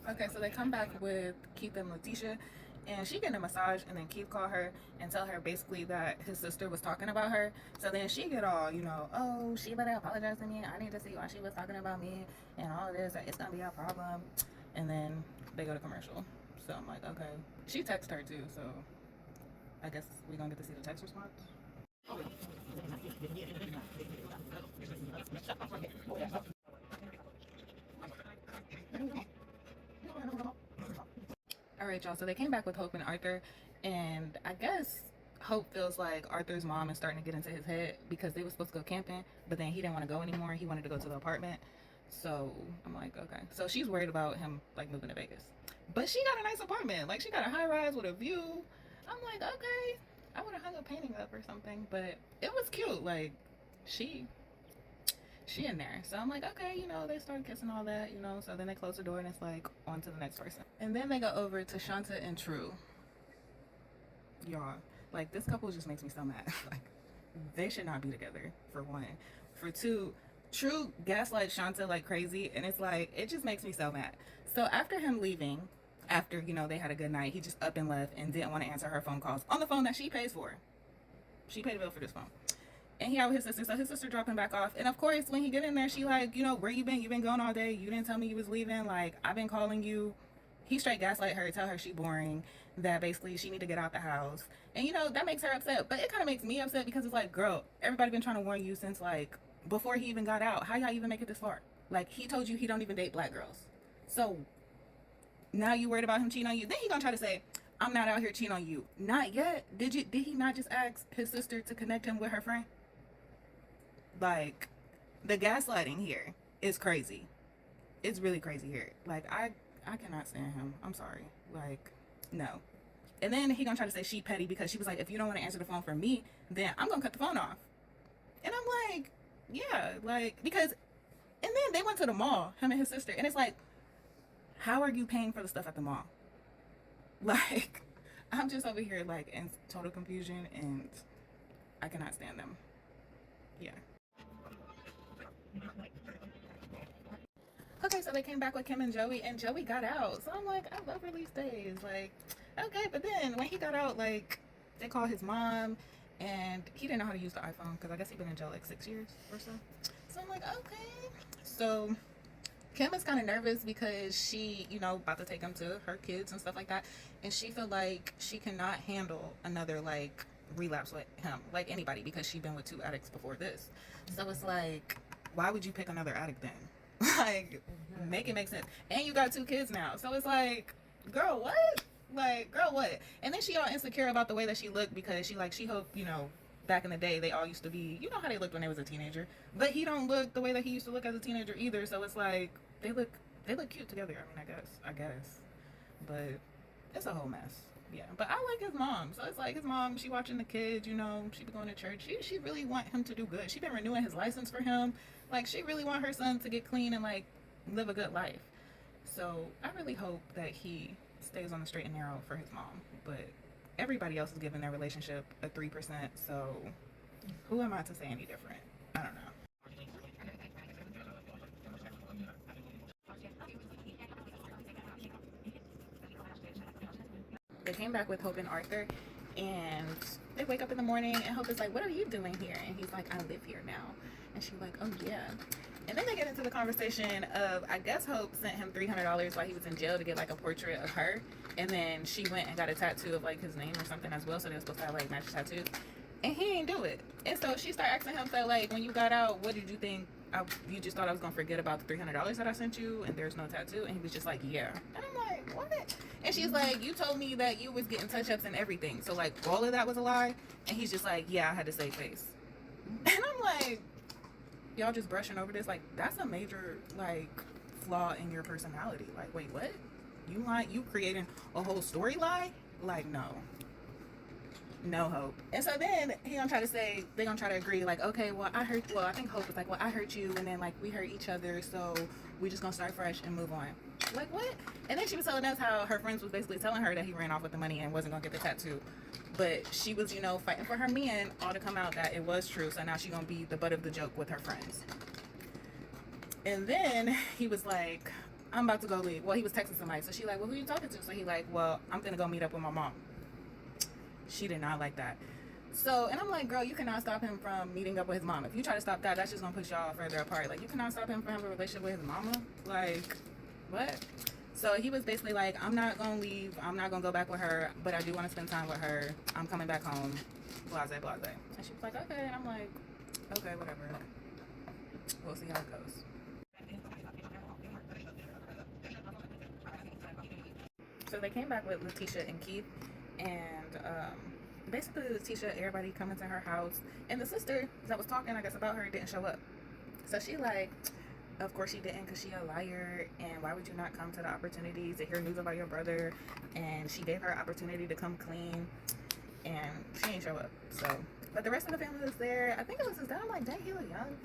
Okay, so they come back with Keith and Letitia, and she getting a massage, and then Keith call her and tell her basically that his sister was talking about her. So then she get all, oh, she better apologize to me. I need to see why she was talking about me and all of this. It's gonna be a problem. And then they go to commercial. So I'm like, okay. She texted her too, so I guess we gonna get to see the text response. All right, y'all. So they came back with Hope and Arthur, and I guess Hope feels like Arthur's mom is starting to get into his head because they were supposed to go camping, but then he didn't want to go anymore. He wanted to go to the apartment. So I'm like, okay. So she's worried about him like moving to Vegas, but she got a nice apartment. Like she got a high rise with a view. I'm like, okay. I would have hung a painting up or something, but it was cute. Like she she in there. So I'm like, okay, they started kissing all that, so then they close the door and it's like on to the next person. And then they go over to Shanta and True. Y'all, like this couple just makes me so mad. Like they should not be together, for one. For two, True gaslights Shanta like crazy, and it's like it just makes me so mad. So after him leaving, after they had a good night, he just up and left and didn't want to answer her phone calls on the phone that she pays for. She paid a bill for this phone. And he out with his sister, so his sister dropped him back off. And of course, when he get in there, she like, where you been? You been gone all day. You didn't tell me you was leaving. Like, I've been calling you. He straight gaslight her, tell her she boring, that basically she need to get out the house. And that makes her upset. But it kind of makes me upset because it's like, girl, everybody been trying to warn you since like before he even got out. How y'all even make it this far? Like, he told you he don't even date black girls. So now you worried about him cheating on you. Then he gonna try to say, I'm not out here cheating on you. Not yet. Did he not just ask his sister to connect him with her friend? Like, the gaslighting here is crazy. It's really crazy here. Like, I cannot stand him. I'm sorry. Like, no. And then he gonna try to say she petty because she was like, if you don't want to answer the phone for me, then I'm gonna cut the phone off. And I'm like, yeah, like, because, and then they went to the mall, him and his sister, and it's like, how are you paying for the stuff at the mall? Like, I'm just over here like in total confusion, and I cannot stand them. Yeah. Okay, so they came back with Kim and Joey got out. So I'm like, I love release days. Like, okay, but then when he got out, like, they called his mom, and he didn't know how to use the iPhone because I guess he'd been in jail like 6 years or so. So I'm like, okay. So Kim is kind of nervous because she, about to take him to her kids and stuff like that, and she feel like she cannot handle another like relapse with him, like anybody, because she's been with 2 addicts before this. So it's like, why would you pick another addict then? Like, make it make sense. And you got 2 kids now, so it's like, girl, what? Like, girl, what? And then she all insecure about the way that she looked because she hoped, back in the day they all used to be, how they looked when they was a teenager, but he don't look the way that he used to look as a teenager either. So it's like they look cute together. I mean, I guess, but it's a whole mess. Yeah, but I like his mom. So it's like his mom, she watching the kids, she be going to church. She really want him to do good. She been renewing his license for him. Like, she really want her son to get clean and like live a good life. So I really hope that he stays on the straight and narrow for his mom. But everybody else is giving their relationship a 3%. So who am I to say any different? I don't know. They came back with Hope and Arthur, and they wake up in the morning, and Hope is like, what are you doing here? And he's like, I live here now. And she's like, oh yeah. And then they get into the conversation of, I guess Hope sent him $300 while he was in jail to get like a portrait of her, and then she went and got a tattoo of like his name or something as well, so they were supposed to have like matching tattoos, and he ain't do it. And so she started asking him, so like, when you got out, what did you think? You just thought I was gonna forget about the $300 that I sent you and there's no tattoo? And he was just like, yeah. And I'm like, what? And she's like, you told me that you was getting touch-ups and everything, so like all of that was a lie? And he's just like, yeah, I had to save face. And I'm like, y'all just brushing over this? Like, that's a major like flaw in your personality. Like, wait, what? You creating a whole story lie? Like, no Hope. And so then he gonna try to say, they gonna try to agree, like, okay, well, I think Hope was like, well, I hurt you, and then like we hurt each other, so we just gonna start fresh and move on. Like, what? And then she was telling us how her friends was basically telling her that he ran off with the money and wasn't gonna get the tattoo, but she was, fighting for her man, all to come out that it was true. So now she gonna be the butt of the joke with her friends. And then he was like, I'm about to go leave. Well, he was texting somebody. So she like, well, who you talking to? So he like, well, I'm gonna go meet up with my mom. She did not like that. So, and I'm like, girl, you cannot stop him from meeting up with his mom. If you try to stop that, that's just gonna push y'all further apart. Like, you cannot stop him from having a relationship with his mama. Like, what? So he was basically like, I'm not gonna leave. I'm not gonna go back with her, but I do want to spend time with her. I'm coming back home. Blase, blase. And she was like, okay. And I'm like, okay, whatever. We'll see how it goes. So they came back with Letitia and Keith, and basically Letitia, everybody coming to her house, and the sister that was talking, I guess, about her didn't show up. So she like, of course she didn't, because she a liar, and why would you not come to the opportunity to hear news about your brother? And she gave her opportunity to come clean, and she ain't show up. So, but the rest of the family was there. I think it was his dad. I'm like, dang, he was young,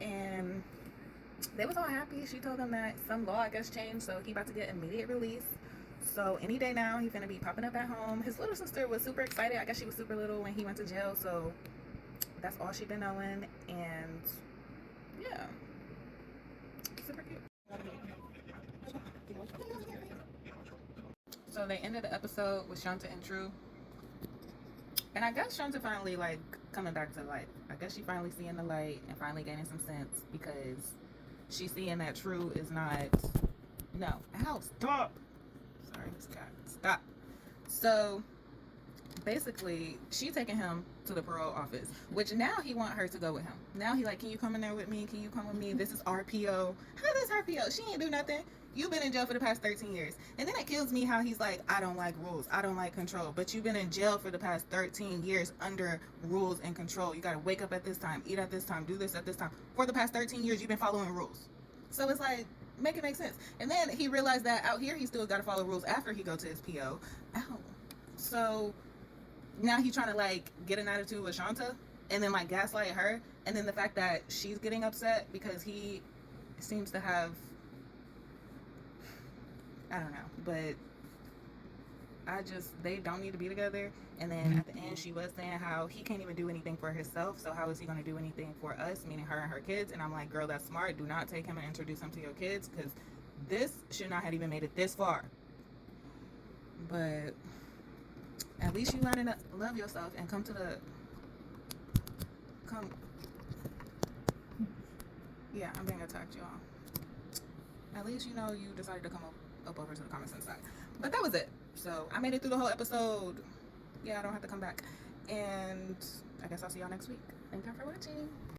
and they was all happy. She told them that some law, I guess, changed, so he about to get immediate release. So any day now, he's gonna be popping up at home. His little sister was super excited. I guess she was super little when he went to jail, so that's all she been knowing. And yeah, super cute. So they ended the episode with Shanta and True, and I guess Shanta finally like coming back to life. I guess she finally seeing the light and finally gaining some sense, because she's seeing that True is not. No, ow, stop. Sorry, this cat. Stop. So basically, she taking him to the parole office, which now he want her to go with him. Now he like, can you come in there with me? Can you come with me? This is RPO. How this RPO? She ain't do nothing. You've been in jail for the past 13 years. And then it kills me how he's like, I don't like rules. I don't like control. But you've been in jail for the past 13 years under rules and control. You got to wake up at this time, eat at this time, do this at this time. For the past 13 years, you've been following rules. So it's like, make it make sense. And then he realized that out here, he still got to follow rules after he go to his PO. Ow. So now he's trying to like get an attitude with Shanta and then like gaslight her. And then the fact that she's getting upset because he seems to have, I don't know, but they don't need to be together. And then at the end, she was saying how he can't even do anything for himself, so how is he going to do anything for us, meaning her and her kids? And I'm like, girl, that's smart. Do not take him and introduce him to your kids, because this should not have even made it this far. But at least you learning to love yourself and come. Yeah, I'm being attacked, y'all. At least you know you decided to come up over to the common sense side. But that was it. So I made it through the whole episode. Yeah, I don't have to come back. And I guess I'll see y'all next week. Thank you for watching.